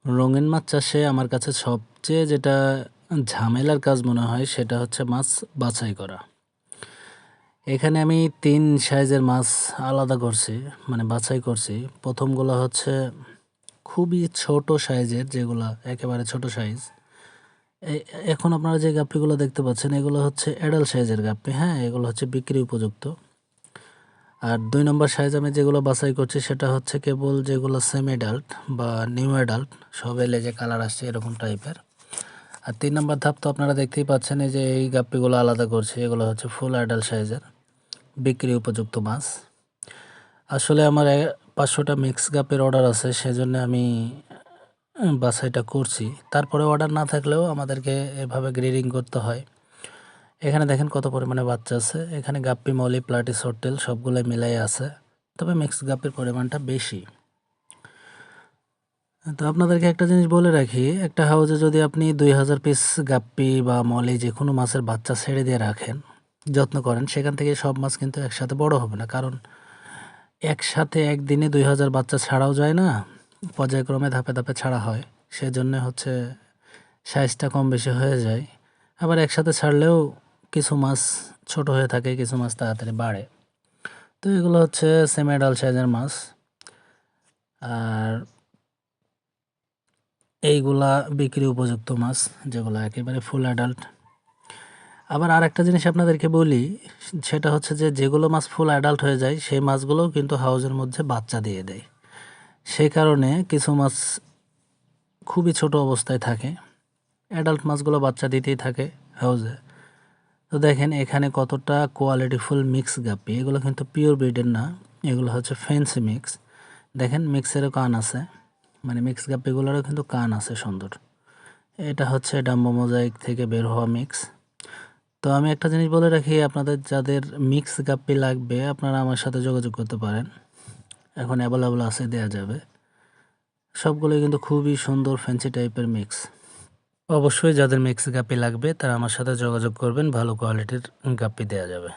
রঙিন মাছ চাষে আমার কাছে সবচেয়ে যেটা ঝামেলার কাজ মনে হয় সেটা হচ্ছে মাছ বাছাই করা। এখানে আমি ৩ সাইজের মাছ আলাদা করছি, মানে বাছাই করছি। প্রথমগুলো হচ্ছে খুবই ছোট সাইজের, যেগুলা একেবারে ছোট সাইজ। এখন আপনারা যে গাপ্পিগুলো দেখতে পাচ্ছেন এগুলো হচ্ছে অ্যাডাল্ট সাইজের গাপ্পি, হ্যাঁ, এগুলো হচ্ছে বিক্রি উপযুক্ত। আর ২ নম্বর সাইজ আমি যেগুলো বাছাই করছি সেটা হচ্ছে কেবল যেগুলো সেমি অ্যাডাল্ট বা নিউ অ্যাডাল্ট, সবে লেজে কালার আসছে এরকম টাইপের। আর ৩ নম্বর ধাপ তো আপনারা দেখতেই পাচ্ছেন, এই যে এই গাপ্পিগুলো আলাদা করছি, এগুলো হচ্ছে ফুল অ্যাডাল্ট সাইজের বিক্রি উপযুক্ত মাছ। আসলে আমার ৫০০টা মিক্স গাপ্পির অর্ডার আছে, সেজন্য আমি বাছাইটা করছি। তারপরে অর্ডার না থাকলেও আমাদেরকে এভাবে গ্রেডিং করতে হয়। এখানে দেখেন কত পরিমাণে বাচ্চা আছে। এখানে গাপ্পি, মলি, প্লাটি, সটটেল সবগুলোই মিলাই আছে, তবে মিক্স গাপ্পির পরিমাণটা বেশি। তো আপনাদেরকে একটা জিনিস বলে রাখি, একটা হাউজে যদি আপনি ২,০০০ পিস গাপ্পি বা মলি যে কোনো মাছের বাচ্চা ছেড়ে দিয়ে রাখেন, যত্ন করেন, সেখান থেকে সব মাছ কিন্তু একসাথে বড় হবে না। কারণ একসাথে একদিনে ২,০০০ বাচ্চা ছাড়াও যায় না, পর্যায়ক্রমে ধাপে ধাপে ছাড়া হয়। সেজন্য হচ্ছে সাইজটা কম বেশি হয়ে যায়। আবার একসাথে ছাড়লেও কিছু মাছ ছোট হয়ে থাকে, কিছু মাছ তাড়াতাড়ি বাড়ে। তো এগুলো হচ্ছে সেমি অ্যাডাল্ট সাইজের মাছ। আর এইগুলা বিক্রি উপযুক্ত মাছ, যেগুলো একেবারে ফুল অ্যাডাল্ট। আবার আরেকটা জিনিস আপনাদেরকে বলি, সেটা হচ্ছে যে যেগুলো মাছ ফুল অ্যাডাল্ট হয়ে যায় সেই মাছগুলোও কিন্তু হাউজের মধ্যে বাচ্চা দিয়ে দেয়। সেই কারণে কিছু মাছ খুবই ছোট অবস্থায় থাকে, অ্যাডাল্ট মাছগুলো বাচ্চা দিতেই থাকে হাউজে। তো দেখেন এখানে কতটা কোয়ালিটিফুল মিক্স গাপ্পি, এগুলো কিন্তু পিওর ব্রিডের না, এগুলো হচ্ছে ফ্যান্সি মিক্স। দেখেন মিক্সেরও কান আছে, মানে মিক্স গাপ্পিগুলোরও কিন্তু কান আছে সুন্দর। এটা হচ্ছে ডাম্বো মোজাইক থেকে বের হওয়া মিক্স। তো আমি একটা জিনিস বলে রাখি, আপনাদের যাদের মিক্স গাপ্পি লাগবে আপনারা আমার সাথে যোগাযোগ করতে পারেন, এখন অ্যাভেলেবল আছে, দেওয়া যাবে। সবগুলোই কিন্তু খুবই সুন্দর ফ্যান্সি টাইপের মিক্স। অবশ্যই যাদের মিক্স গাপ্পি লাগবে তারা আমার সাথে যোগাযোগ করবেন, ভালো কোয়ালিটির গাপ্পি দেওয়া যাবে।